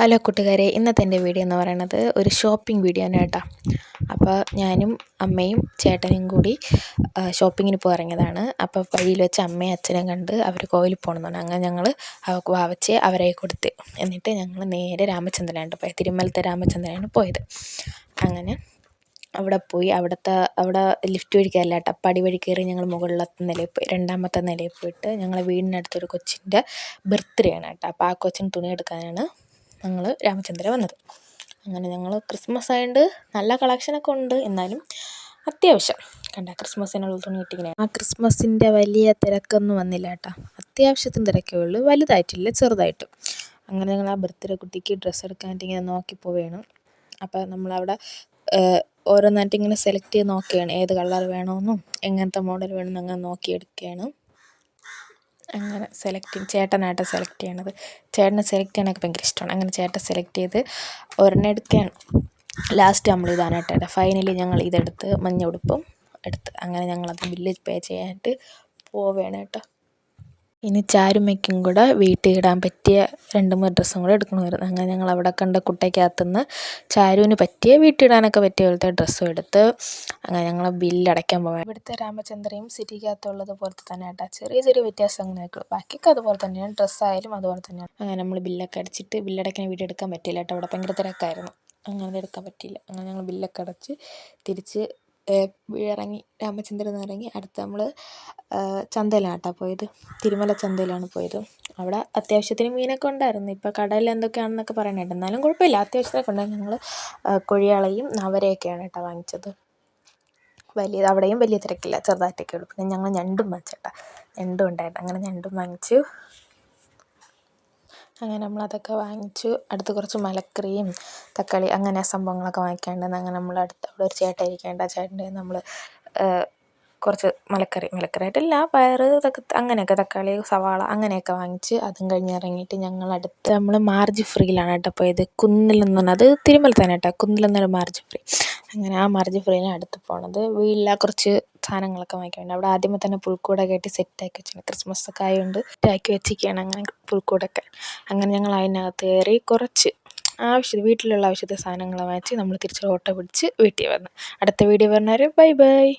Hello കൂട്ടുകാരെ, ഇന്നത്തെ എൻ്റെ വീഡിയോ എന്ന് പറയുന്നത് ഒരു ഷോപ്പിംഗ് വീഡിയോ ആണ് കേട്ടോ. അപ്പോൾ ഞാനും അമ്മയും ചേട്ടനും കൂടി ഷോപ്പിങ്ങിന് പോയിറങ്ങിയതാണ്. അപ്പോൾ വഴിയിൽ വെച്ച് അമ്മയും അച്ഛനും കണ്ട് അവർ കോവിലിൽ പോകണമെന്നാണ്. അങ്ങനെ ഞങ്ങൾ വാവച്ചെ അവരെ കൊടുത്ത് എന്നിട്ട് ഞങ്ങൾ നേരെ രാമചന്ദ്രനാണ് പോയത്. തിരുമലത്തെ രാമചന്ദ്രനാണ് പോയത്. അങ്ങനെ അവിടെ പോയി അവിടെ ലിഫ്റ്റ് വഴി കയറില്ല കേട്ടോ, പടി വഴി കയറി ഞങ്ങൾ മുകളിലത്തെ നിലയിൽ പോയി. രണ്ടാമത്തെ നിലയിൽ പോയിട്ട് ഞങ്ങളെ വീടിനടുത്തൊരു കൊച്ചിൻ്റെ ബർത്ത്ഡേ ആണ് കേട്ടോ. അപ്പോൾ ആ കൊച്ചിന് തുണി എടുക്കാനാണ് ഞങ്ങൾ രാമചന്ദ്ര വന്നത്. അങ്ങനെ ഞങ്ങൾ ക്രിസ്മസ് ആയതുകൊണ്ട് നല്ല കളക്ഷനൊക്കെ ഉണ്ട്, എന്നാലും അത്യാവശ്യം കണ്ട ക്രിസ്മസിനുള്ള തുണി കിട്ടിങ്ങനെ. ആ ക്രിസ്മസിൻ്റെ വലിയ തിരക്കൊന്നും വന്നില്ല കേട്ടോ, അത്യാവശ്യത്തിന് തിരക്കേ ഉള്ളൂ, വലുതായിട്ടില്ല, ചെറുതായിട്ട്. അങ്ങനെ ഞങ്ങൾ ആ ബർത്ത്ഡേ കുട്ടിക്ക് ഡ്രസ്സ് എടുക്കാനായിട്ട് ഇങ്ങനെ നോക്കി പോവുകയാണ്. അപ്പോൾ നമ്മളവിടെ ഓരോന്നായിട്ട് ഇങ്ങനെ സെലക്ട് ചെയ്ത് നോക്കുകയാണ്, ഏത് കളർ വേണമെന്നും എങ്ങനത്തെ മോഡൽ വേണമെന്നും അങ്ങനെ നോക്കിയെടുക്കുകയാണ്. അങ്ങനെ ചേട്ടനായിട്ട് സെലക്ട് ചെയ്യണത്. ചേട്ടന് സെലക്ട് ചെയ്യാനൊക്കെ ഭയങ്കര ഇഷ്ടമാണ്. അങ്ങനെ ചേട്ടൻ സെലക്ട് ചെയ്ത് ഒരെണ്ണം എടുക്കുകയാണ്. ലാസ്റ്റ് നമ്മൾ ഇതാണ് കേട്ടോ. ഫൈനലി ഞങ്ങൾ ഇതെടുത്ത്, മഞ്ഞ ഉടുപ്പും എടുത്ത്. അങ്ങനെ ഞങ്ങളത് ബില്ല് പേ ചെയ്യാനായിട്ട് പോവുകയാണ് കേട്ടോ. ഇനി ചാരുമ്മയ്ക്കും കൂടെ വീട്ടിൽ ഇടാൻ പറ്റിയ 2-3 ഡ്രസ്സും കൂടെ എടുക്കണമായിരുന്നു. അങ്ങനെ ഞങ്ങൾ അവിടെ കണ്ട കുട്ടയ്ക്കകത്തുനിന്ന് ചാരുവിന് പറ്റിയ വീട്ടിടാനൊക്കെ പറ്റിയ പോലത്തെ ഡ്രസ്സും എടുത്ത് അങ്ങനെ ഞങ്ങൾ ബില്ല് അടയ്ക്കാൻ പോകാം. ഇവിടുത്തെ രാമചന്ദ്രയും സിറ്റിക്കകത്തുള്ളത് പോലത്തെ തന്നെ കേട്ടോ, ചെറിയ ചെറിയ വ്യത്യാസം അങ്ങനെയൊക്കെ ഉള്ളൂ, ബാക്കിയൊക്കെ അതുപോലെ തന്നെയാണ്. ഡ്രസ്സായാലും അതുപോലെ തന്നെയാണ്. അങ്ങനെ നമ്മൾ ബില്ലൊക്കെ അടിച്ചിട്ട്, ബില്ലടയ്ക്കാൻ വീഡിയോ എടുക്കാൻ പറ്റിയില്ല കേട്ടോ, അവിടെ ഭയങ്കര തിരക്കായിരുന്നു, അങ്ങനെ എടുക്കാൻ പറ്റിയില്ല. അങ്ങനെ ഞങ്ങൾ ബില്ലൊക്കെ അടച്ച് തിരിച്ച് ഇറങ്ങി, രാമചന്ദ്രൻ നിന്ന് ഇറങ്ങി. അടുത്ത് നമ്മൾ ചന്തയിലാണ് കേട്ടോ പോയത്, തിരുമല ചന്തയിലാണ് പോയത്. അവിടെ അത്യാവശ്യത്തിന് മീനൊക്കെ ഉണ്ടായിരുന്നു. ഇപ്പോൾ കടയിൽ എന്തൊക്കെയാണെന്നൊക്കെ പറയണേട്ടോ, എന്നാലും കുഴപ്പമില്ല, അത്യാവശ്യത്തിനൊക്കെ ഉണ്ടായിരുന്നു. ഞങ്ങൾ കൊഴിയാളയും നവരയൊക്കെയാണ് കേട്ടോ വാങ്ങിച്ചത്. അവിടെയും വലിയ തിരക്കില്ല, ചെറുതായിട്ടൊക്കെ ഉള്ളൂ. പിന്നെ ഞങ്ങൾ ഞണ്ടും വാങ്ങിച്ചേട്ടാ, ഞണ്ടും ഉണ്ടായിരുന്നു. അങ്ങനെ ഞണ്ടും വാങ്ങിച്ചു. അങ്ങനെ നമ്മളതൊക്കെ വാങ്ങിച്ചു. അടുത്ത് കുറച്ച് മലക്കറിയും തക്കാളി അങ്ങനെ സംഭവങ്ങളൊക്കെ വാങ്ങിക്കാനുണ്ടെന്ന്. അങ്ങനെ നമ്മൾ അവിടെ ഒരു ചേട്ടൻ ഇരിക്കേണ്ട, ചേട്ടൻ്റെ നമ്മൾ കുറച്ച് മലക്കറിയായിട്ടല്ല, പയറ് ഇതൊക്കെ അങ്ങനെയൊക്കെ, തക്കാളി സവാള അങ്ങനെയൊക്കെ വാങ്ങിച്ച് അതും കഴിഞ്ഞ് ഇറങ്ങിയിട്ട് ഞങ്ങൾ നമ്മൾ മാർജ് ഫ്രീയിലാണ് കേട്ടോ പോയത്. കുന്നിലെന്ന് പറഞ്ഞാൽ അത് തിരുമല തന്നെ കേട്ടോ, കുന്നിലെന്നൊരു മാർജ് ഫ്രീ. അങ്ങനെ ആ മാർജ് ഫ്രീയിലാണ് അടുത്ത് പോണത്. വീട്ടിലെ കുറച്ച് സാധനങ്ങളൊക്കെ വാങ്ങിക്കാനുണ്ട്. അവിടെ ആദ്യമേ തന്നെ പുൽക്കൂടൊക്കെ ആയിട്ട് സെറ്റാക്കി വെച്ചിട്ടുണ്ട്, ക്രിസ്മസ് ഒക്കെ ആയതുകൊണ്ട് സെറ്റാക്കി വെച്ചിരിക്കുകയാണ്. അങ്ങനെ പുൽക്കൂടൊക്കെ, അങ്ങനെ ഞങ്ങൾ അതിനകത്ത് കയറി കുറച്ച് വീട്ടിലുള്ള ആവശ്യത്തെ സാധനങ്ങൾ വാങ്ങിച്ച് നമ്മൾ തിരിച്ച് ഓട്ടോ പിടിച്ച് വീട്ടിൽ വന്നു. അടുത്ത വീഡിയോ പറഞ്ഞവരെ ബൈ ബൈ.